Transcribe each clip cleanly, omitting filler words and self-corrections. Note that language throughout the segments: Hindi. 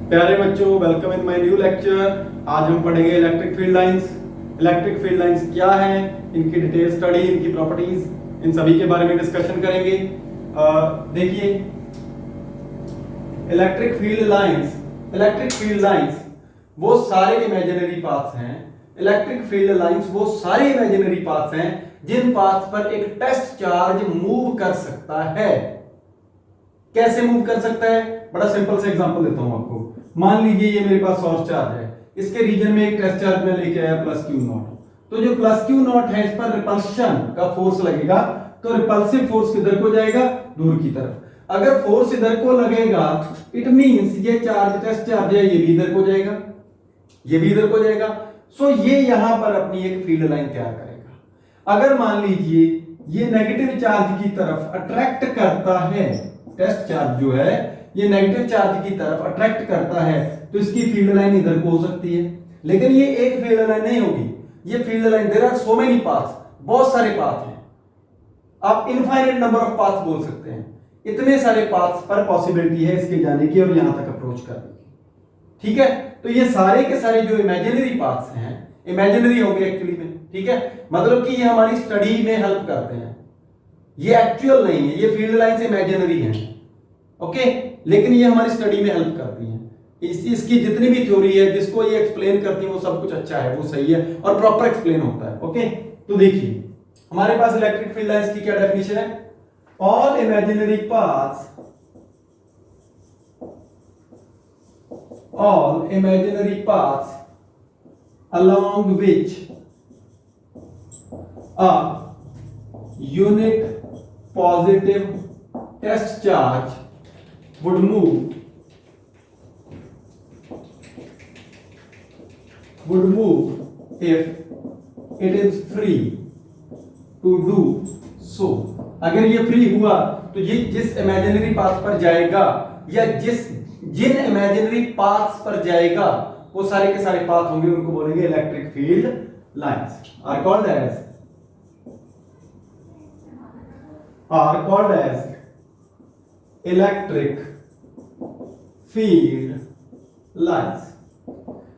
प्यारे बच्चों, welcome in my new lecture. आज हम पढ़ेंगे electric field lines. Electric field lines क्या है, इनकी डिटेल स्टडी, इनकी प्रॉपर्टीज, इन सभी के बारे में डिस्कशन करेंगे। देखिए, इलेक्ट्रिक फील्ड लाइंस वो सारे इमेजिनरी पाथ्स हैं। इलेक्ट्रिक फील्ड लाइंस वो सारे इमेजिनरी पाथ्स हैं जिन पाथ्स पर एक टेस्ट चार्ज मूव कर सकता है। कैसे मूव कर सकता है? बड़ा सिंपल सा एग्जांपल देता हूं आपको। मान लीजिए ये मेरे पास सोर्स चार्ज है, इसके रीजन में एक टेस्ट चार्ज में लेके आया प्लस क्यू नॉट। तो जो प्लस क्यू नॉट है, इस पर रिपल्शन का फोर्स लगेगा, तो रिपल्सिव फोर्स किधर को जाएगा? दूर की तरफ। अगर फोर्स इधर को लगेगा, इट मींस ये चार्ज, टेस्ट चार्ज है, ये भी इधर को जाएगा, ये भी इधर को जाएगा। सो ये यहां पर अपनी एक फील्ड लाइन तैयार करेगा। अगर मान लीजिए ये नेगेटिव चार्ज की तरफ अट्रैक्ट करता है, टेस्ट चार्ज जो है ये नेगेटिव चार्ज की तरफ अट्रैक्ट करता है, तो इसकी फील्ड लाइन इधर को हो सकती है। लेकिन ये एक फील्ड लाइन नहीं होगी, ये field line, there are so many paths, बहुत सारे पाथ हैं। आप इनफाइनाइट नंबर ऑफ पाथ्स बोल सकते हैं। इतने सारे पाथ्स पर पॉसिबिलिटी है इसके जाने की और यहां तक अप्रोच करने की। ठीक है, तो ये सारे के सारे जो इमेजिनरी पाथ्स हैं, इमेजिनरी होंगे एक्चुअली में। ठीक है, मतलब कि ये हमारी स्टडी में हेल्प करते हैं, ये एक्चुअल नहीं है, ये फील्ड लाइंस इमेजिनरी हैं। ओके, लेकिन ये हमारी स्टडी में हेल्प करती हैं। इसकी जितनी भी थ्योरी है, जिसको ये एक्सप्लेन करती है, वो सब कुछ अच्छा है, वो सही है और प्रॉपर एक्सप्लेन होता है। ओके, तो देखिए हमारे पास इलेक्ट्रिक फील्ड लाइंस की क्या डेफिनेशन है? All imaginary paths, all imaginary paths along which a unit positive test charge would move if it is free to do so। अगर ये फ्री हुआ तो ये जिस इमेजिनरी पाथ पर जाएगा या जिन इमेजिनरी पाथ्स पर जाएगा, वो सारे के सारे पाथ होंगे, उनको बोलेंगे electric field lines. Are called as electric field lines.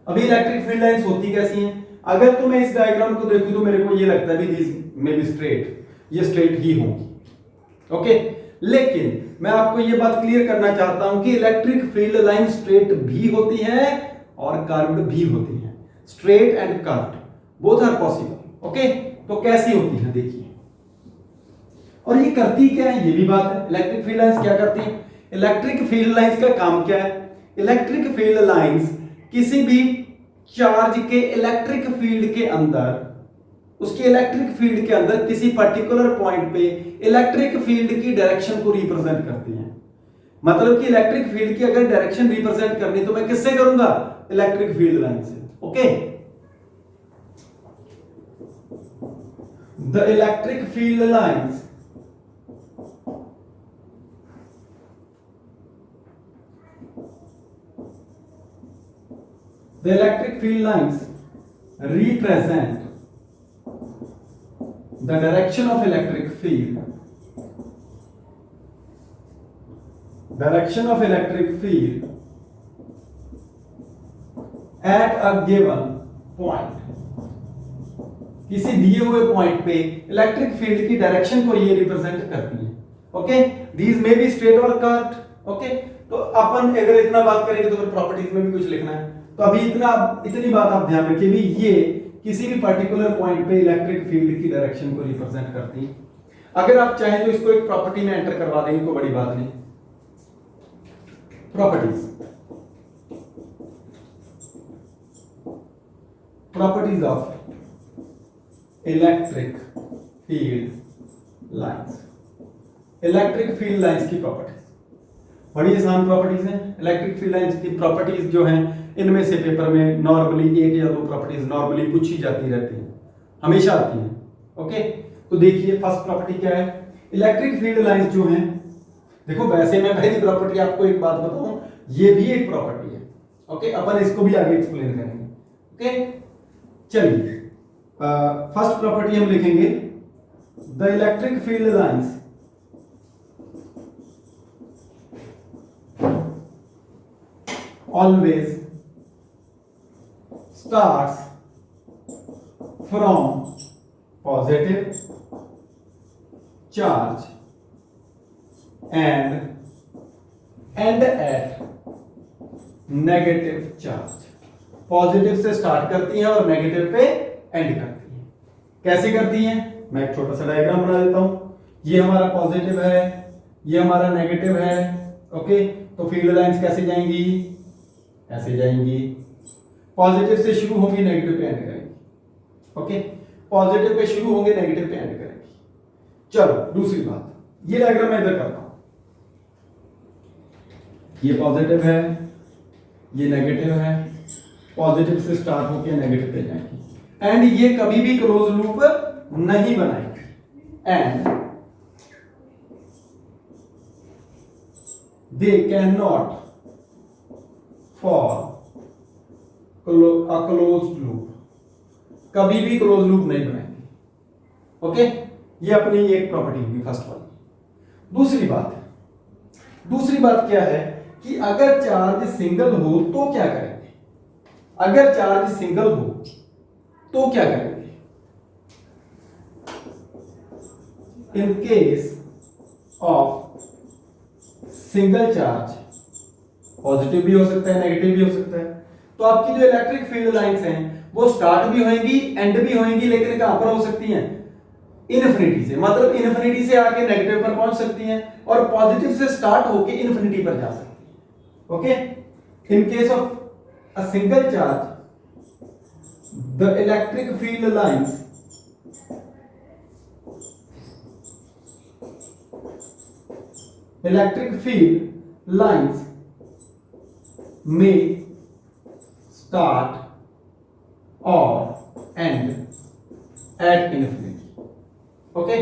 अभी इलेक्ट्रिक फील्ड लाइंस होती कैसी हैं? अगर तो मैं इस डायग्राम को देखूं तो मेरे को ये लगता है भी दिस मे बी स्ट्रेट, ये स्ट्रेट ही होंगी। ओके, लेकिन मैं आपको ये बात क्लियर करना चाहता हूं कि इलेक्ट्रिक फील्ड लाइन स्ट्रेट भी होती है और कर्व्ड भी होती है। Straight and curved both are possible. Okay, तो कैसी होती है देखिए, और ये करती क्या है, ये भी बात है। इलेक्ट्रिक फील्ड लाइंस क्या करती है? इलेक्ट्रिक फील्ड लाइंस का काम क्या है? इलेक्ट्रिक फील्ड लाइंस किसी भी चार्ज के इलेक्ट्रिक फील्ड के अंदर, उसके इलेक्ट्रिक फील्ड के अंदर किसी पर्टिकुलर पॉइंट पे इलेक्ट्रिक फील्ड की डायरेक्शन को रिप्रेजेंट करती हैं। मतलब कि इलेक्ट्रिक फील्ड की अगर डायरेक्शन रिप्रेजेंट करनी तो मैं किससे करूंगा? इलेक्ट्रिक फील्ड लाइन से। Okay, the electric field lines represent the direction of electric field at a given point। किसी दिए हुए पॉइंट पे इलेक्ट्रिक फील्ड की डायरेक्शन को ये रिप्रेजेंट करती है। Okay, these may be straight और कर्व्ड। ओके, तो अपन अगर इतना बात करेंगे तो फिर प्रॉपर्टीज में भी कुछ लिखना है, तो अभी इतनी बात आप ध्यान रखिए भी, ये किसी भी पर्टिकुलर पॉइंट पे इलेक्ट्रिक फील्ड की डायरेक्शन को रिप्रेजेंट करती है। अगर आप चाहें तो इसको एक प्रॉपर्टी में एंटर करवा देंगे, कोई बड़ी बात नहीं। Properties of electric field lines. Electric field lines की प्रॉपर्टीज बड़ी आसान प्रॉपर्टीज हैं। इलेक्ट्रिक फील्ड लाइंस की प्रॉपर्टीज जो हैं, इनमें से पेपर में नॉर्मली एक या दो प्रॉपर्टीज नॉर्मली पूछी जाती रहती हैं, हमेशा आती हैं। ओके, तो देखिए फर्स्ट प्रॉपर्टी क्या है? इलेक्ट्रिक फील्ड लाइंस जो हैं, देखो वैसे मैं पहली प्रॉपर्टी आपको एक बात बताऊं, ये भी एक प्रॉपर्टी है। ओके, अपन इसको भी आगे एक्सप्लेन करेंगे। ओके, चलिए फर्स्ट प्रॉपर्टी हम लिखेंगे, the electric field lines always starts from positive charge and end at negative charge. Positive से स्टार्ट करती हैं और नेगेटिव पे एंड करती हैं। कैसे करती हैं? मैं एक छोटा सा डायग्राम बना देता हूं। ये हमारा पॉजिटिव है, ये हमारा नेगेटिव है। ओके, तो फील्ड लाइंस कैसे जाएंगी? ऐसे जाएंगी। पॉजिटिव से शुरू होंगी, नेगेटिव पे एंड करेंगी। ओके, पॉजिटिव पे शुरू होंगे, नेगेटिव पे एंड करेंगी। चलो दूसरी बात, ये डायग्राम मैं इधर करता हूं। ये पॉजिटिव है, ये नेगेटिव है। पॉजिटिव से स्टार्ट होकर नेगेटिव पे जाएंगी एंड ये कभी भी क्लोज लूप नहीं बनाएगी and they can not for a close loop, कभी भी क्लोज लूप नहीं बनाएंगे। ओके, ये अपनी एक प्रॉपर्टी होगी फर्स्ट वाली। दूसरी बात क्या है कि अगर चार्ज सिंगल हो तो क्या करेंगे? अगर चार्ज सिंगल हो तो क्या करेंगे? इन case of single charge, positive भी हो सकता है, नेगेटिव भी हो सकता है। तो आपकी जो इलेक्ट्रिक फील्ड लाइंस हैं वो स्टार्ट भी होंगी, एंड भी होंगी, लेकिन कहां पर हो सकती हैं? इनफिनिटी से, मतलब इनफिनिटी से आके नेगेटिव पर पहुंच सकती हैं और पॉजिटिव से स्टार्ट होके इनफिनिटी पर जा सकती हैं। Okay, in case of a single charge the electric field lines may start or end at infinity। Okay,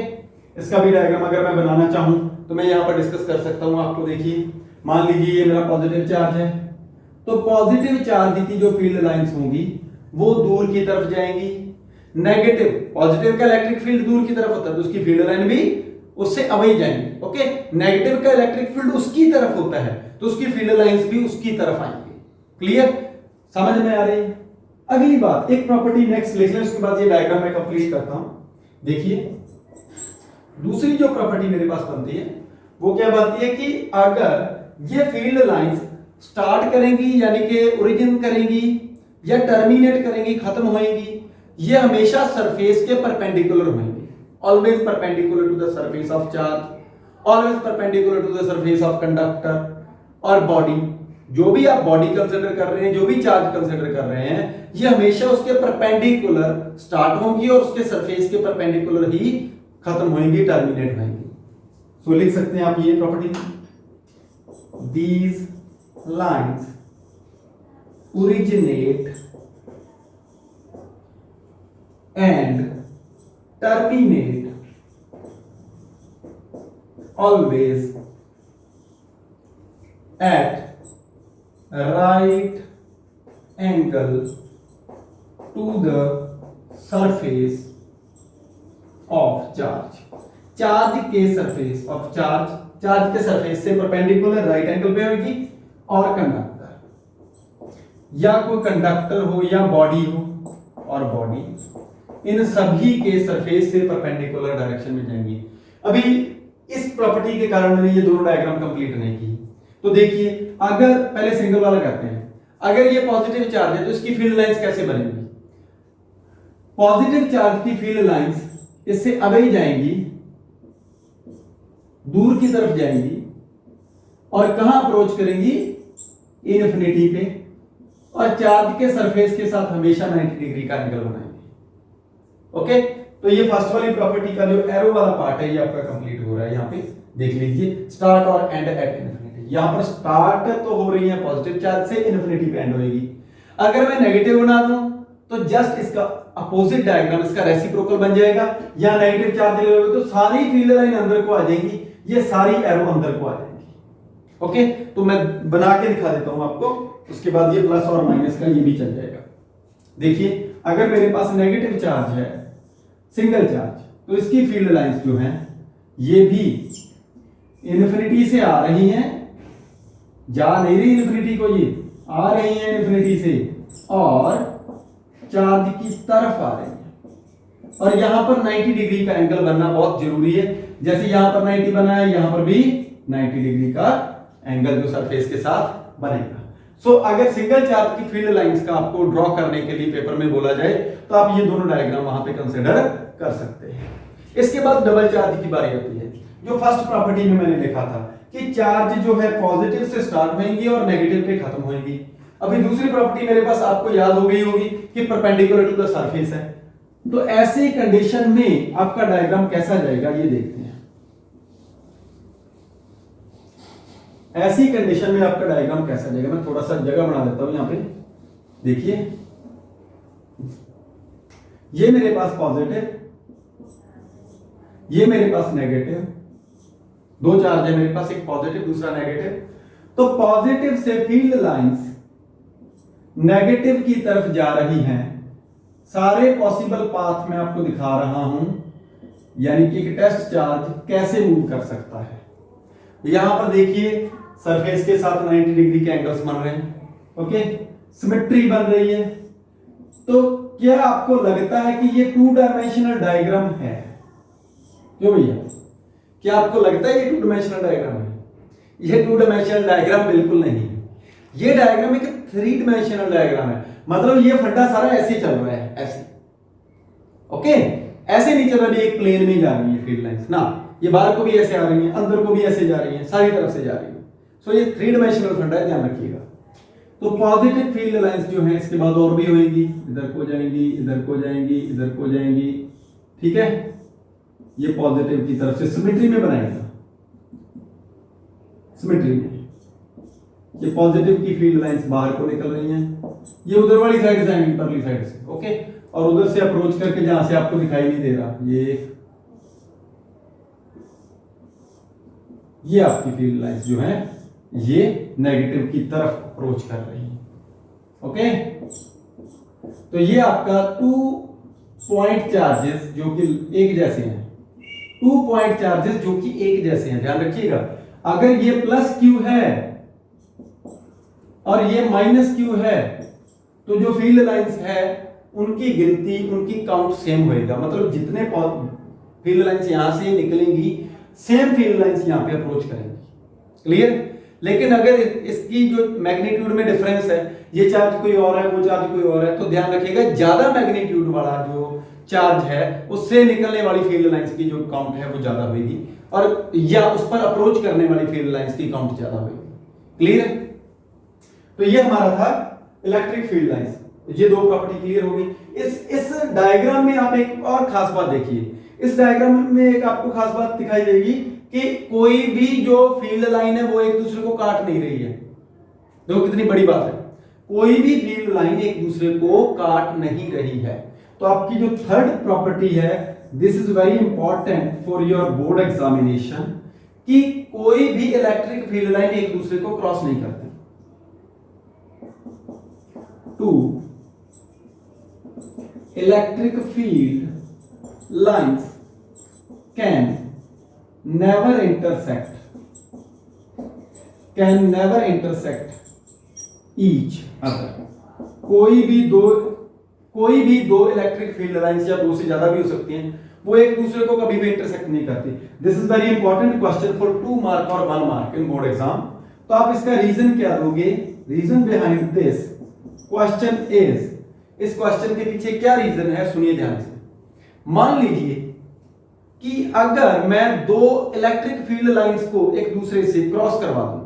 इसका भी डायग्राम अगर मैं बनाना चाहूं तो मैं यहां पर डिस्कस कर सकता हूं। आपको देखिए, मान लीजिए ये मेरा पॉजिटिव चार्ज है, तो पॉजिटिव चार्ज की जो फील्ड लाइंस होंगी वो दूर की तरफ जाएंगी। नेगेटिव, पॉजिटिव का इलेक्ट्रिक फील्ड दूर की तरफ होता है तो उसकी फील्ड लाइन भी उससे अवे जाएंगी। ओके, नेगेटिव का इलेक्ट्रिक फील्ड उसकी तरफ होता है तो उसकी फील्ड लाइंस भी उसकी तरफ आएंगी। क्लियर, समझ में आ रही है? अगली बात, एक प्रॉपर्टी नेक्स्ट लिख लें, उसके बाद ये डायग्राम मैं कंप्लीट करता हूं। देखिए, दूसरी जो प्रॉपर्टी मेरे पास बनती है वो क्या बनती है कि अगर ये फील्ड लाइंस स्टार्ट करेंगी यानी कि ओरिजिन करेंगी या टर्मिनेट करेंगी, खत्म होएंगी, ये हमेशा सरफेस के परपेंडिकुलर होंगी। Always perpendicular to the surface of charge, always perpendicular to the surface of conductor और बॉडी। जो भी आप बॉडी कंसीडर कर रहे हैं, जो भी चार्ज कंसीडर कर रहे हैं, ये हमेशा उसके परपेंडिकुलर स्टार्ट होंगी और उसके सरफेस के परपेंडिकुलर ही खत्म होंगी, टर्मिनेट होंगी। सो लिख सकते हैं आप ये property, these lines originate and terminate always at right angle to the surface of charge। Charge के सरफेस ऑफ चार्ज, चार्ज के सरफेस से परपेंडिकुलर राइट एंगल पे होगी और कंडक्टर, या कोई कंडक्टर हो या बॉडी हो और बॉडी, इन सभी के सरफेस से परपेंडिकुलर डायरेक्शन में जाएंगी। अभी इस प्रॉपर्टी के कारण मैंने ये दोनों डायग्राम कंप्लीट नहीं की। तो देखिए, अगर पहले सिंगल वाला करते हैं, अगर ये पॉजिटिव चार्ज है तो इसकी फील्ड लाइंस कैसे बनेंगी? पॉजिटिव चार्ज की फील्ड लाइंस इससे अवे जाएंगी, दूर की तरफ जाएंगी और कहां अप्रोच करेंगी? इनफिनिटी पे, और चार्ज के सरफेस के साथ हमेशा 90 डिग्री का एंगल बनाएंगे। ओके, तो ये फर्स्ट वाली प्रॉपर्टी का जो एरो वाला पार्ट है ये आपका कंप्लीट हो रहा है। यहां पे देख लीजिए, स्टार्ट और एंड एट इनफिनिटी। यहां पर स्टार्ट तो हो रही है पॉजिटिव चार्ज से, इनफिनिटी पे एंड होगी। अगर मैं नेगेटिव बना दूं तो जस्ट इसका अपोजिट डायग्राम, इसका रेसिप्रोकल बन जाएगा। या नेगेटिव चार्ज ले तो सारी फील्ड लाइन अंदर को आ जाएगी, ये सारी एरो अंदर को आ जाएंगी। ओके, तो मैं बना के दिखा देता हूं आपको, उसके बाद ये प्लस और माइनस का ये भी चल जाएगा। देखिए, अगर मेरे पास नेगेटिव चार्ज है, सिंगल चार्ज, तो इसकी फील्ड लाइंस जो हैं ये भी इन्फिनिटी से आ रही हैं, जा नहीं रही इन्फिनिटी को, ये आ रही हैं इन्फिनिटी से और चार्ज की तरफ आ रही हैं, और यहां पर 90 डिग्री का एंगल बनना बहुत जरूरी है। जैसे यहां पर 90 बना है, यहां पर भी 90 डिग्री का एंगल जो सरफेस के साथ बनेगा। सो अगर सिंगल चार्ज की फील्ड लाइंस का आपको ड्रॉ करने के लिए पेपर में बोला जाए तो आप ये दोनों डायग्राम वहां पे कंसीडर कर सकते हैं। इसके बाद डबल चार्ज की बारी आती है, जो फर्स्ट प्रॉपर्टी में मैंने लिखा था कि चार्ज जो है पॉजिटिव से स्टार्ट होंगी और नेगेटिव पे खत्म होंगी। अभी दूसरी प्रॉपर्टी मेरे पास आपको याद हो गई होगी कि परपेंडिकुलर टू द सरफेस है। तो ऐसी कंडीशन में आपका डायग्राम कैसा जाएगा ये देखते हैं। ऐसी कंडीशन में आपका डायग्राम कैसा जाएगा, मैं थोड़ा सा जगह बना देता हूं यहां पे। देखिए ये मेरे पास पॉजिटिव, ये मेरे पास नेगेटिव, दो चार्ज है मेरे पास, एक पॉजिटिव दूसरा नेगेटिव। तो पॉजिटिव से फील्ड लाइंस नेगेटिव की तरफ जा रही हैं। सारे पॉसिबल पाथ मैं आपको दिखा रहा हूं, यानी कि टेस्ट चार्ज कैसे मूव कर सकता है। यहां पर देखिए सरफेस के साथ 90 डिग्री के एंगल्स बन रहे हैं, ओके, सिमेट्री बन रही है। तो क्या आपको लगता है कि ये 2 डायमेंशनल डायग्राम है? क्यों भैया, क्या आपको लगता है ये 2 डायमेंशनल डायग्राम है? ये 2 डायमेंशनल डायग्राम बिल्कुल नहीं है। ये डायग्राम एक 3 डायमेंशनल डायग्राम है। मतलब ये फंडा सारा ऐसे चल रहा है, ऐसे, ओके, ऐसे नहीं चल रहा, भी एक प्लेन में जा रही है फील्ड लाइंस ना, ये बाहर को भी ऐसे आ रही है, अंदर को भी ऐसे जा रही है, सारी तरफ से जा रही है। सो ये 3 डायमेंशनल फंडा है, ध्यान रखिएगा। तो पॉजिटिव फील्ड लाइंस जो है इसके बाद और भी होंगी, इधर को जाएंगी, इधर को जाएंगी, इधर को जाएंगी, ठीक है। ये पॉजिटिव की तरफ से सिमेट्री में बनाएगा, सिमेट्री में ये पॉजिटिव की फील्ड लाइंस बाहर को निकल रही हैं, ये उधर वाली साइड से आएंगी, परली साइड से, ओके, और उधर से अप्रोच करके जहां से आपको दिखाई नहीं दे रहा, ये आपकी फील्ड लाइंस जो है ये नेगेटिव की तरफ अप्रोच कर रही है, ओके। तो ये आपका 2 पॉइंट चार्जेस जो कि एक जैसे हैं, 2 पॉइंट चार्जेस जो कि एक जैसे हैं, ध्यान रखिएगा। अगर ये प्लस क्यू है और ये माइनस क्यू है तो जो फील्ड लाइंस है उनकी गिनती, उनकी काउंट सेम होएगा। मतलब जितने फील्ड लाइंस यहां से निकलेंगी सेम फील्ड लाइंस यहां पे अप्रोच करेंगी, क्लियर। लेकिन अगर इसकी जो मैग्नीट्यूड में डिफरेंस है, ये चार्ज कोई और है, वो चार्ज कोई और है, तो ध्यान रखिएगा ज्यादा मैग्नीट्यूड वाला जो चार्ज है उससे निकलने वाली फील्ड लाइंस की जो काउंट है वो ज्यादा होगी, और या उस पर अप्रोच करने वाली फील्ड लाइंस की काउंट ज्यादा होगी, क्लियर। तो ये हमारा था इलेक्ट्रिक फील्ड लाइंस। ये 2 प्रॉपर्टी क्लियर होगी। इस डायग्राम में आप एक और खास बात देखिए, इस डायग्राम में एक आपको खास बात दिखाई देगी कि कोई भी जो फील्ड लाइन है वो एक दूसरे को काट नहीं रही है। देखो कितनी बड़ी बात है, कोई भी फील्ड लाइन एक दूसरे को काट नहीं रही है। तो आपकी जो थर्ड प्रॉपर्टी है, this is very important for your board examination, कि कोई भी इलेक्ट्रिक फील्ड लाइन एक दूसरे को क्रॉस नहीं करती। 2 electric field lines can never intersect each other। कोई भी दो इलेक्ट्रिक फील्ड लाइंस या 2 से ज्यादा भी हो सकती हैं, वो एक दूसरे को कभी भी इंटरसेक्ट नहीं करती। This is very important question for 2 mark और 1 मार्क इन बोर्ड एग्जाम। तो आप इसका रीजन क्या दोगे? Reason behind this question is, इस क्वेश्चन के पीछे क्या रीजन है सुनिए ध्यान से। मान लीजिए कि अगर मैं 2 इलेक्ट्रिक फील्ड लाइंस को एक दूसरे से क्रॉस करवा दूं,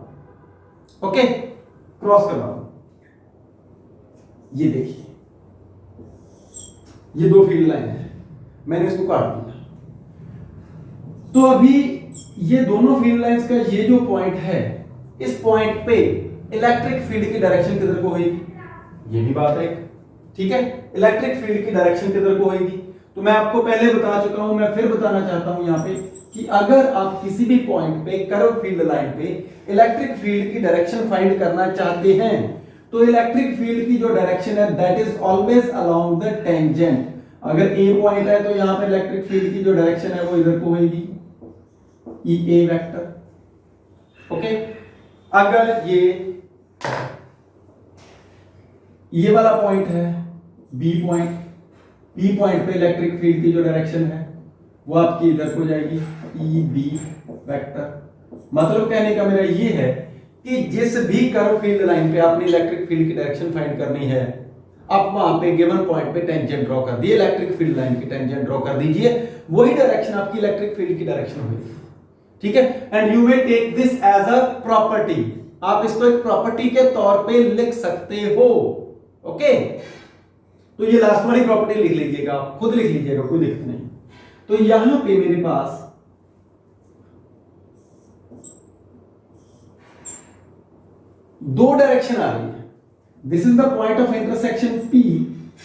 ओके, क्रॉस करवा दूं, ये देखिए ये 2 फील्ड लाइन है, मैंने इसको काट दिया। तो अभी ये दोनों फील्ड लाइंस का ये जो पॉइंट है, इस पॉइंट पे इलेक्ट्रिक फील्ड की डायरेक्शन किधर को होगी? ये भी बात है, ठीक है, इलेक्ट्रिक फील्ड की डायरेक्शन किधर को होगी। तो मैं आपको पहले बता चुका हूं, मैं फिर बताना चाहता हूं यहां पे कि अगर आप किसी भी पॉइंट पे कर्व फील्ड लाइन पे इलेक्ट्रिक फील्ड की डायरेक्शन फाइंड करना चाहते हैं तो इलेक्ट्रिक फील्ड की जो डायरेक्शन है that is always along the tangent. अगर ए पॉइंट है तो यहां पे इलेक्ट्रिक फील्ड की जो डायरेक्शन है वो इधर को होगी, ई ए वेक्टर, ओके। अगर ये ये वाला पॉइंट है बी पॉइंट, बी पॉइंट पे इलेक्ट्रिक फील्ड की जो डायरेक्शन है वो आपकी इधर को जाएगी ई बी वेक्टर। मतलब कहने का मेरा ये है कि जिस भी कर्व फील्ड लाइन पे आपने इलेक्ट्रिक फील्ड की डायरेक्शन फाइंड करनी है, आप वहां पे गिवन पॉइंट पे टेंजेंट ड्रॉ कर दिए, इलेक्ट्रिक फील्ड लाइन की टेंजेंट ड्रॉ कर दीजिए, वही डायरेक्शन आपकी इलेक्ट्रिक फील्ड की डायरेक्शन होगी। ठीक है, and you may take this as a property, आप इसको एक प्रॉपर्टी के तौर पे लिख सकते हो। ओके, तो ये लास्ट वाली प्रॉपर्टी लिख लीजिएगा, आप खुद लिख लीजिएगा, कोई दिक्कत नहीं। तो यहां पे मेरे पास दो डायरेक्शन आ रही है। This is the point of intersection P,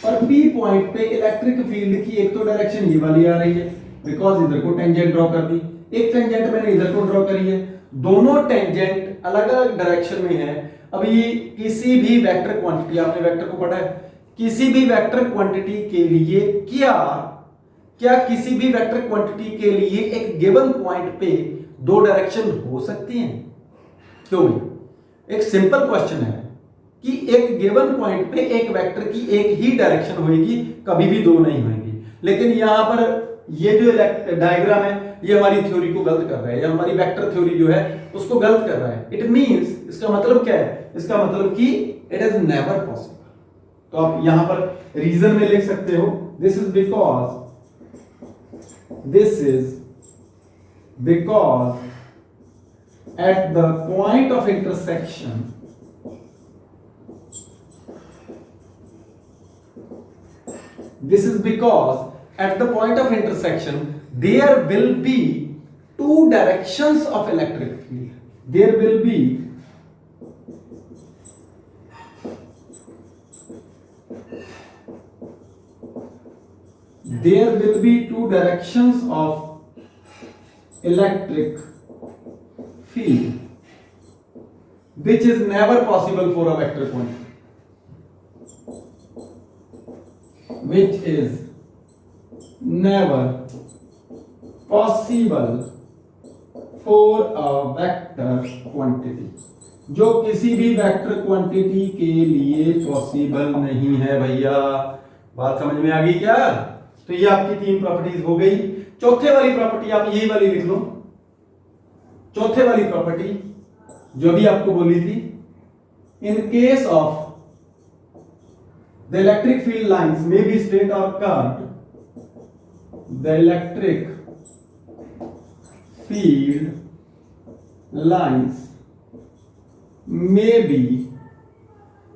और P पॉइंट पे इलेक्ट्रिक फील्ड की एक तो डायरेक्शन ये वाली आ रही है, बिकॉज इधर को टेंजेंट ड्रॉ कर दी, एक टेंजेंट मैंने इधर को ड्रॉ करी है, दोनों टेंजेंट अलग अलग डायरेक्शन में है। अभी किसी भी वेक्टर क्वांटिटी, आपने वेक्टर को पढ़ा है, किसी भी वेक्टर क्वांटिटी के लिए क्या किसी भी वेक्टर क्वांटिटी के लिए एक गिवन पॉइंट पे दो डायरेक्शन हो सकती हैं? क्यों? एक सिंपल क्वेश्चन है कि एक गिवन पॉइंट पे एक वेक्टर की एक ही डायरेक्शन होगी, कभी भी दो नहीं होंगी। लेकिन यहां पर ये जो डायग्राम है ये हमारी थ्योरी को गलत कर रहा है, या हमारी वेक्टर थ्योरी जो है उसको गलत कर रहा है। इट मींस, इसका मतलब क्या है? इसका मतलब कि इट इज नेवर पॉसिबल। तो आप यहां पर रीजन में लिख सकते हो, this is because at the point of intersection this is because at the point of intersection there will be two directions of electric field, there will be two directions of electric field which is never possible for a vector quantity, which is never possible for a vector quantity, जो किसी भी वेक्टर क्वांटिटी के लिए पॉसिबल नहीं है। भैया बात समझ में आ गई क्या? तो ये आपकी तीन प्रॉपर्टीज हो गई। चौथे वाली प्रॉपर्टी आप यही वाली लिख लो, चौथे वाली प्रॉपर्टी जो भी आपको बोली थी, in case of the electric field lines may be straight और curved, the electric field lines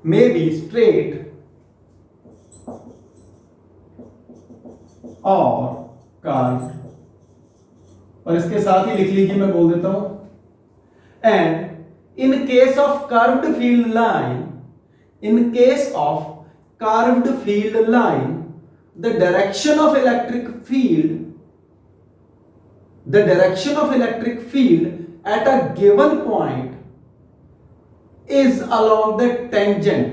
may be straight और कर्व्ड, और इसके साथ ही लिख लीजिए, मैं बोल देता हूं, and in case of curved field line, in case of curved field line the direction of electric field at a given point is along the tangent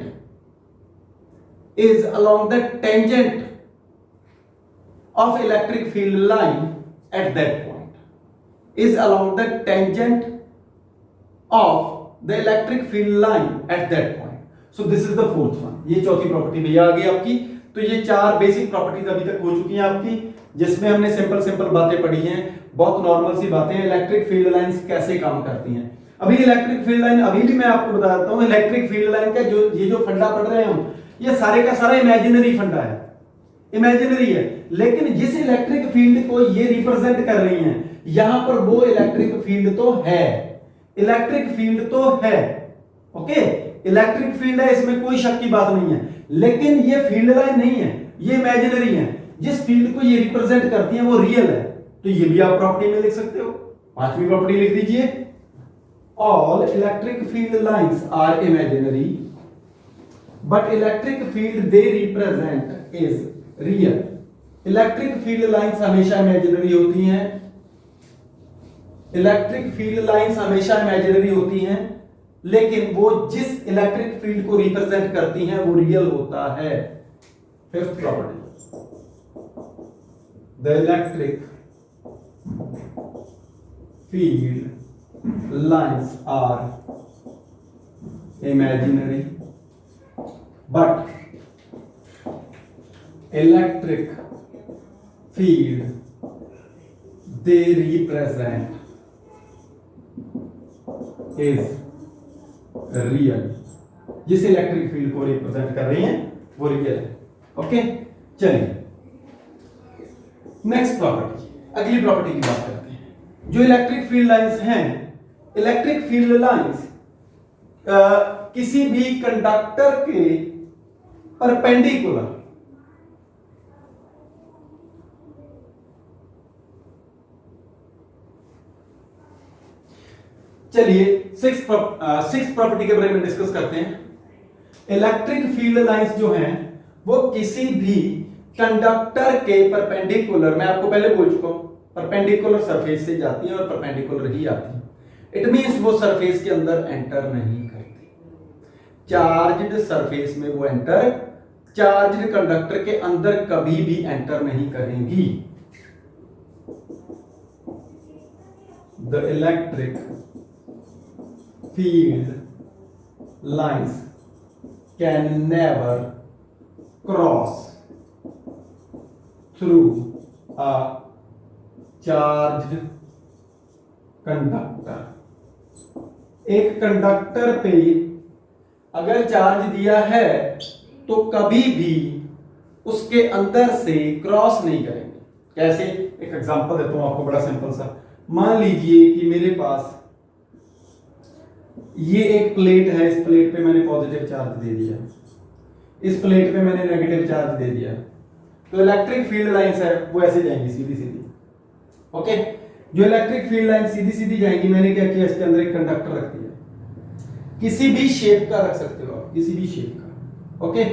of electric field line at that point, is along the tangent of the electric field line at that point. So this is the fourth one. ये चौथी प्रॉपर्टी भैया आ गई आपकी। तो ये चार बेसिक प्रॉपर्टीज अभी तक हो चुकी हैं आपकी, जिसमें हमने सिंपल बातें पढ़ी हैं, बहुत नॉर्मल सी बातें। इलेक्ट्रिक फील्ड लाइंस कैसे काम करती हैं, अभी इलेक्ट्रिक फील्ड लाइन अभी भी मैं आपको बता देता हूं। इलेक्ट्रिक फील्ड लाइन का जो फंडा पढ़ रहे हैं हम, ये सारे का सारा इमेजिनरी फंडा है, इमेजिनरी है। लेकिन जिस इलेक्ट्रिक फील्ड को ये रिप्रेजेंट कर रही हैं, यहां पर वो इलेक्ट्रिक फील्ड तो है, इलेक्ट्रिक फील्ड तो है। ओके, इलेक्ट्रिक फील्ड है, इसमें कोई शक की बात नहीं है, लेकिन ये फील्ड लाइन नहीं है, ये इमेजिनरी है। जिस फील्ड को ये रिप्रेजेंट करती है वो रियल है। तो ये भी आप प्रॉपर्टी में लिख सकते हो। पांचवी प्रॉपर्टी लिख दीजिए, all electric field lines are imaginary but electric field they represent is real। Electric field lines हमेशा इमेजिनरी होती हैं, इलेक्ट्रिक फील्ड लाइंस हमेशा इमेजिनरी होती हैं, लेकिन वो जिस इलेक्ट्रिक फील्ड को रिप्रेजेंट करती हैं वो रियल होता है। Fifth property, the electric field lines are imaginary but electric field they represent is real. जिस इलेक्ट्रिक फील्ड को रिप्रेजेंट कर रही हैं वो रियल है. ओके, चलिए नेक्स्ट प्रॉपर्टी, अगली प्रॉपर्टी की बात करते हैं. जो इलेक्ट्रिक फील्ड लाइंस हैं, इलेक्ट्रिक फील्ड लाइंस किसी भी कंडक्टर के परपेंडिकुलर चलिए सिक्स प्रॉपर्टी के बारे में डिस्कस करते हैं. इलेक्ट्रिक फील्ड लाइंस जो हैं वो किसी भी कंडक्टर के परपेंडिकुलर, मैं आपको पहले बोल चुका हूं, परपेंडिकुलर सरफेस से जाती है और परपेंडिकुलर ही आती है. इट मींस वो सरफेस के अंदर एंटर नहीं करती. चार्ज्ड सरफेस में वो एंटर, चार्ज्ड कंडक्टर के अंदर कभी भी एंटर नहीं करेंगी. The electric field lines can never cross through a charged conductor. एक कंडक्टर पे अगर चार्ज दिया है तो कभी भी उसके अंदर से क्रॉस नहीं करेंगे. कैसे? एक एग्जांपल देता हूं आपको, बड़ा सिंपल सा. मान लीजिए कि मेरे पास ये एक प्लेट है, इस प्लेट पे मैंने पॉजिटिव चार्ज दे दिया, इस प्लेट पे मैंने नेगेटिव चार्ज दे दिया, तो इलेक्ट्रिक फील्ड लाइंस है वो ऐसे जाएंगी सीधी सीधी. ओके, जो इलेक्ट्रिक फील्ड लाइन सीधी सीधी जाएंगी, मैंने क्या किया, इसके अंदर एक कंडक्टर रख दिया, किसी भी शेप का रख सकते हो आप, किसी भी शेप का. ओके,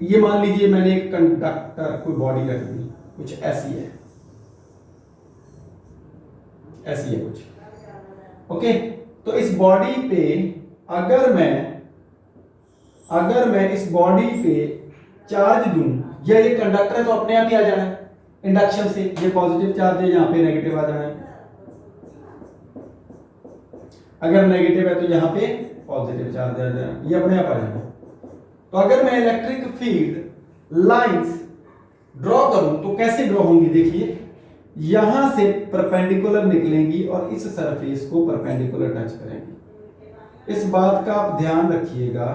ये मान लीजिए मैंने एक कंडक्टर, कोई बॉडी रख दी, कुछ ऐसी है, ऐसी है कुछ. ओके, तो इस बॉडी पे अगर मैं इस बॉडी पे चार्ज दूं, या ये कंडक्टर है तो अपने आप ही आ जाना है इंडक्शन से, ये पॉजिटिव चार्ज है, यहां पे नेगेटिव आ जाना है. अगर नेगेटिव है तो यहां पे पॉजिटिव चार्ज आ जाना, ये अपने आप आ जाना. तो अगर मैं इलेक्ट्रिक फील्ड लाइंस ड्रॉ करूं तो कैसे ड्रॉ होंगी, देखिए यहां से परपेंडिकुलर निकलेंगी और इस सरफेस को परपेंडिकुलर टच करेंगी. इस बात का आप ध्यान रखिएगा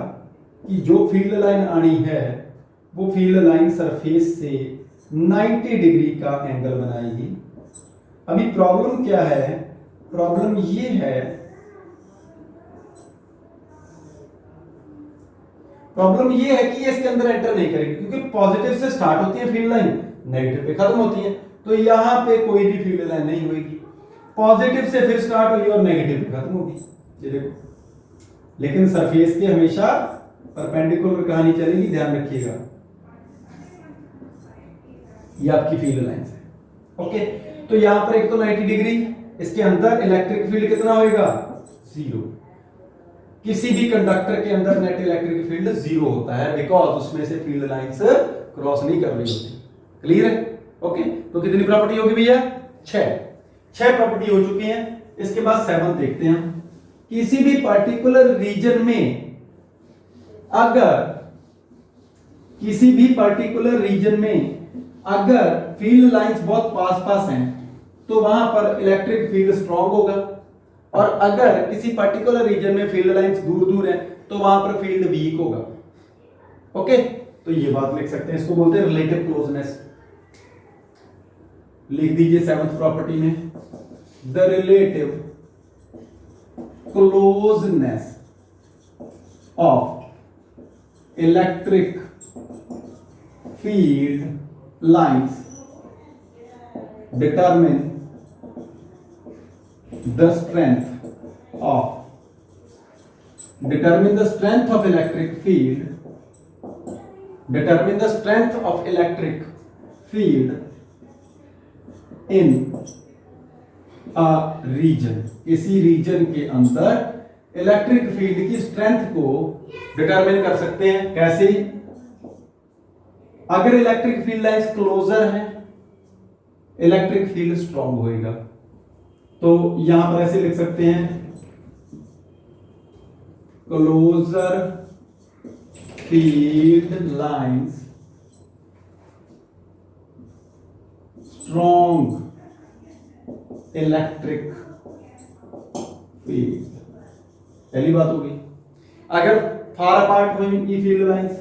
कि जो फील्ड लाइन आनी है वो फील्ड लाइन सरफेस से 90 डिग्री का एंगल बनाएगी. अभी प्रॉब्लम क्या है, प्रॉब्लम ये है, प्रॉब्लम ये है कि ये इसके अंदर एंटर नहीं करेगी, क्योंकि पॉजिटिव से स्टार्ट होती है फील्ड लाइन, नेगेटिव पे खत्म होती है, तो यहां पे कोई भी फील्ड लाइन नहीं होगी. पॉजिटिव से फिर स्टार्ट हुई और नेगेटिव पे खत्म होगी, ये देखो. लेकिन सरफेस के हमेशा परपेंडिकुलर कहानी चलेगी, ध्यान रखिएगा. ये आपकी फील्ड लाइंस है. ओके, तो यहां पर एक तो 90 डिग्री, इसके अंदर इलेक्ट्रिक फील्ड कितना होगा, 0. किसी भी कंडक्टर के अंदर नेट इलेक्ट्रिक फील्ड 0 होता है, बिकॉज उसमें से फील्ड लाइंस क्रॉस नहीं कर रही होती. क्लियर है? ओके, तो कितनी प्रॉपर्टी होगी भैया, 6 प्रॉपर्टी हो चुकी हैं. इसके बाद 7 देखते हैं. किसी भी पर्टिकुलर रीजन में अगर फील्ड लाइंस बहुत पास हैं तो वहां पर इलेक्ट्रिक फील्ड स्ट्रांग होगा, और अगर किसी पर्टिकुलर रीजन में फील्ड लाइंस दूर है तो वहां पर फील्ड वीक होगा. ओके, तो ये बात लिख सकते हैं, इसको बोलते हैं रिलेटिव क्लोजनेस. लिख दीजिए 7th प्रॉपर्टी में, the relative closeness of electric field lines determine the strength of electric field in a region. किसी रीजन के अंदर इलेक्ट्रिक फील्ड की स्ट्रेंथ को डिटरमिन कर सकते हैं. कैसे? अगर इलेक्ट्रिक फील्ड लाइंस क्लोजर है, इलेक्ट्रिक फील्ड स्ट्रांग होएगा. तो यहां पर ऐसे लिख सकते हैं, closer field lines strong electric field। पहली बात होगी। अगर far apart हुई ये field lines,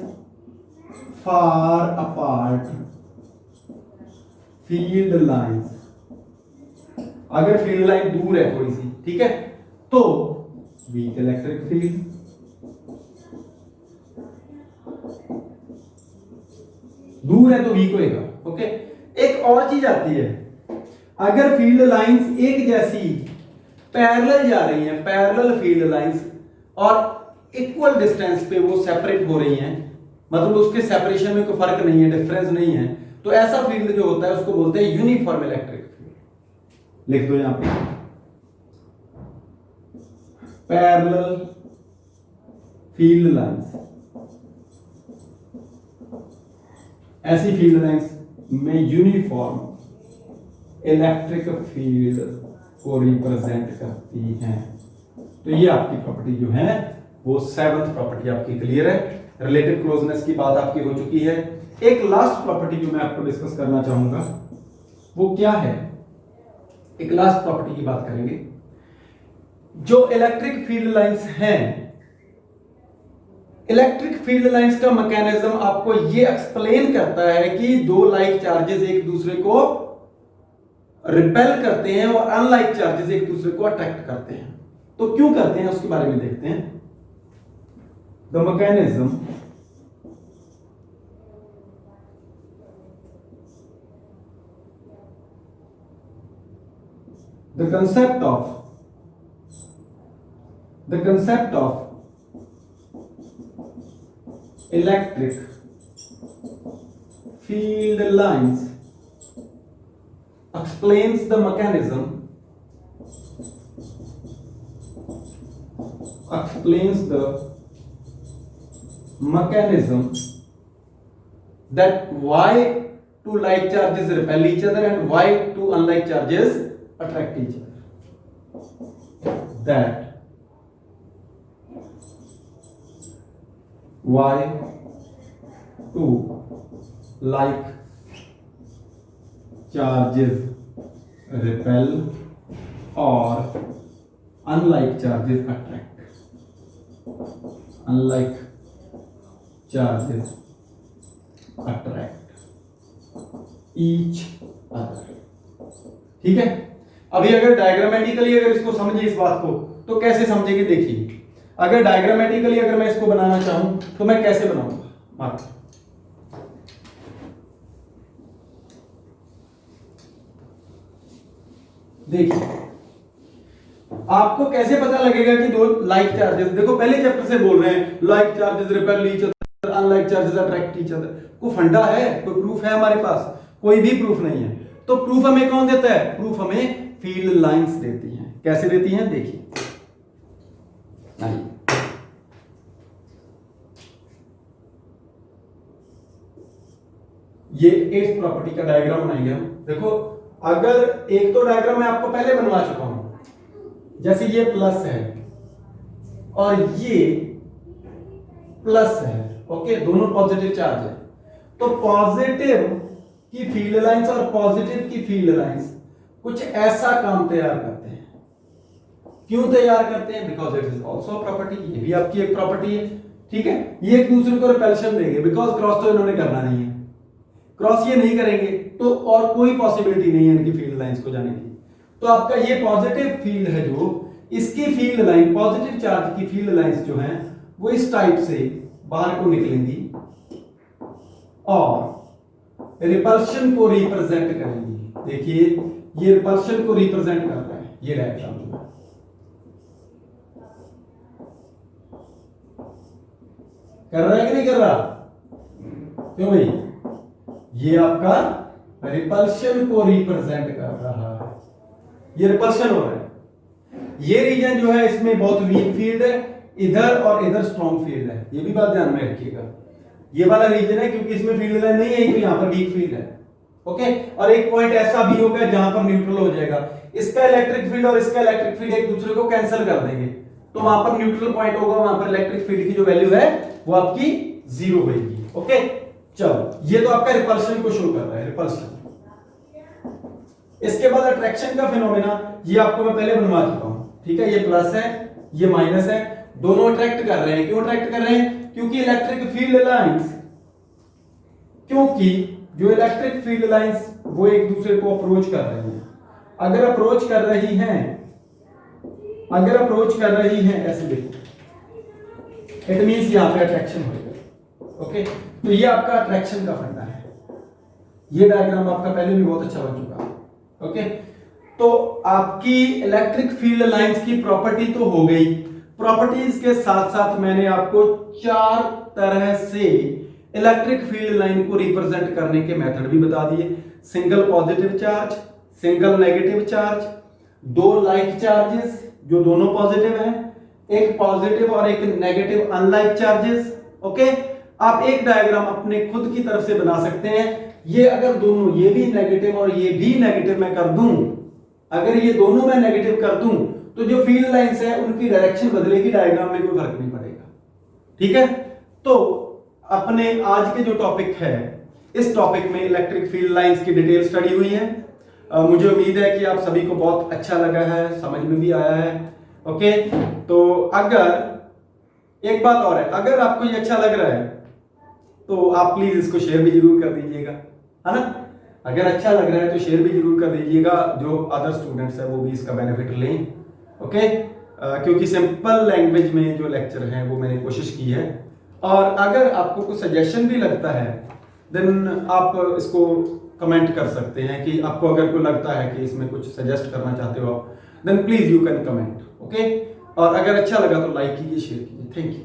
far apart field lines, अगर फील्ड लाइन दूर है थोड़ी सी, ठीक है, तो वीक इलेक्ट्रिक फील्ड। दूर है तो वीक होएगा। ओके, एक और चीज आती है, अगर फील्ड लाइंस एक जैसी पैरेलल जा रही हैं, पैरेलल फील्ड लाइंस, और इक्वल डिस्टेंस पे वो सेपरेट हो रही हैं, मतलब उसके सेपरेशन में कोई फर्क नहीं है, डिफरेंस नहीं है, तो ऐसा फील्ड जो होता है उसको बोलते हैं यूनिफॉर्म इलेक्ट्रिक फील्ड। लिख दो यहां पे, पैरेलल फील्ड लाइंस, ऐसी फील्ड लाइंस में यूनिफॉर्म इलेक्ट्रिक फील्ड को रिप्रेजेंट करती हैं। तो ये आपकी प्रॉपर्टी जो है वो 7th प्रॉपर्टी आपकी क्लियर है। रिलेटिव क्लोजनेस की बात आपकी हो चुकी है। एक लास्ट प्रॉपर्टी जो मैं आपको डिस्कस करना चाहूंगा वो क्या है, एक लास्ट प्रॉपर्टी की बात करेंगे। जो इलेक्ट्रिक फील्ड लाइंस हैं, इलेक्ट्रिक फील्ड लाइंस का मैकेनिज्म आपको ये एक्सप्लेन करता है कि दो लाइक चार्जेस एक दूसरे को रिपेल करते हैं और अनलाइक चार्जेस एक दूसरे को अट्रैक्ट करते हैं। तो क्यों करते हैं उसके बारे में देखते हैं। The mechanism the concept of electric field lines explains the mechanism that why two like charges repel each other and why two unlike charges attract each other. That why two like charges repel or unlike charges attract. Unlike charges attract each other. ठीक है। अभी अगर डायग्रामेटिकली अगर इसको समझे इस बात को तो कैसे समझेंगे, देखिए। अगर डायग्रामेटिकली अगर मैं इसको बनाना चाहूं तो मैं कैसे बनाऊंगा, मार्क। देखिए आपको कैसे पता लगेगा कि दो लाइक चार्जेस, देखो पहले चैप्टर से बोल रहे हैं like charges repel each other, unlike charges attract each other. कोई फंडा है, कोई प्रूफ है हमारे पास? कोई भी प्रूफ नहीं है। तो प्रूफ हमें कौन देता है? प्रूफ हमें फील्ड लाइंस देती हैं। कैसे देती हैं, देखिए। ये 8th प्रॉपर्टी का डायग्राम बनाएंगे हम। देखो अगर एक तो डायग्राम मैं आपको पहले बनवा चुका हूं, जैसे ये प्लस है और ये प्लस है, ओके, दोनों पॉजिटिव चार्ज है। तो पॉजिटिव की फील्ड लाइंस और पॉजिटिव की फील्ड लाइंस कुछ ऐसा काम तैयार करते हैं। क्यों तैयार करते हैं? Because it is also property. ये भी आपकी एक प्रॉपर्टी है, ठीक है। ये एक दूसरे को रिपल्शन देंगे, बिकॉज क्रॉस तो इन्होंने करना नहीं है, क्रॉस ये नहीं करेंगे तो और कोई पॉसिबिलिटी नहीं है इनकी फील्ड लाइंस को जाने की। तो आपका ये पॉजिटिव फील्ड है जो, इसकी फील्ड लाइन, पॉजिटिव चार्ज की फील्ड लाइंस जो हैं वो इस टाइप से बाहर को निकलेंगी और रिपल्शन को रिप्रेजेंट करेंगी। देखिए ये रिपल्शन को रिप्रेजेंट कर रहा है, ये डायग्राम जो है। कर रहा है कि नहीं कर रहा? क्यों भाई? ये आपका रिपल्शन को रिप्रेजेंट कर रहा है, ये रिपल्शन हो रहा है। ये रीजन जो है इसमें बहुत वीक फील्ड है, इधर और इधर स्ट्रॉन्ग फील्ड है। ये भी बात ध्यान में रखिएगा। ये वाला रीजन है क्योंकि इसमें फील्ड लाइन नहीं है, तो यहां पर वीक फील्ड है, ओके। और एक पॉइंट ऐसा भी होगा जहां पर न्यूट्रल हो जाएगा। इसका इलेक्ट्रिक फील्ड और इसका इलेक्ट्रिक फील्ड एक दूसरे को कैंसिल कर देंगे, तो वहां पर न्यूट्रल पॉइंट होगा, वहां पर इलेक्ट्रिक फील्ड की जो वैल्यू है वो आपकी जीरो होगी। ओके, चलो ये तो आपका रिपल्शन को शो कर रहा है, रिपल्शन। इसके बाद अट्रैक्शन का फिनोमेना, ये आपको मैं पहले बनवा चुका हूं, ठीक है। ये प्लस है, ये माइनस है, दोनों अट्रैक्ट कर रहे हैं। क्यों अट्रैक्ट कर रहे हैं? क्योंकि इलेक्ट्रिक फील्ड लाइंस, क्योंकि जो इलेक्ट्रिक फील्ड लाइंस वो एक दूसरे को अप्रोच कर रही हैं। अगर अप्रोच कर रही हैं, अगर अप्रोच कर रही हैं, ऐसे देखो, इट मींस यहां पे अट्रैक्शन होगा। ओके, तो ये आपका अट्रैक्शन का फंडा है। ये डायग्राम आपका पहले भी बहुत अच्छा बन चुका है। ओके, तो आपकी इलेक्ट्रिक फील्ड लाइंस की प्रॉपर्टी तो हो गई। प्रॉपर्टीज के साथ साथ मैंने आपको 4 तरह से इलेक्ट्रिक फील्ड लाइन को रिप्रेजेंट करने के मेथड भी बता दिए। Single positive charge, single negative charge, 2 like charges जो दोनों पॉजिटिव हैं, एक पॉजिटिव और एक नेगेटिव अनलाइक चार्जेस। ओके, आप एक डायग्राम अपने खुद की तरफ से बना सकते हैं। ये अगर दोनों, ये भी नेगेटिव और ये भी नेगेटिव मैं कर दूं, अगर ये दोनों मैं नेगेटिव कर दूं, तो जो फील्ड लाइंस है उनकी डायरेक्शन बदलेगी, डायग्राम में कोई फर्क नहीं पड़ेगा। ठीक है, तो अपने आज के जो टॉपिक है, इस टॉपिक में इलेक्ट्रिक फील्ड लाइंस की डिटेल स्टडी हुई है। मुझे उम्मीद है कि आप सभी को बहुत अच्छा लगा है, समझ में भी आया है। ओके, तो अगर एक बात और है, अगर आपको ये अच्छा लग रहा है तो आप प्लीज इसको शेयर भी जरूर कर दीजिएगा, है ना। अगर अच्छा लग रहा है तो शेयर भी जरूर कर दीजिएगा, जो अदर स्टूडेंट्स हैं वो भी इसका बेनिफिट लें। ओके, क्योंकि सिंपल लैंग्वेज में जो लेक्चर हैं वो मैंने कोशिश की है। और अगर आपको कुछ सजेशन भी लगता है देन आप इसको कमेंट कर सकते हैं कि आपको अगर कोई लगता है कि इसमें कुछ सजेस्ट करना चाहते हो आप, then please you can comment. Okay, और अगर अच्छा लगा तो लाइक कीजिए, शेयर कीजिए। Thank you.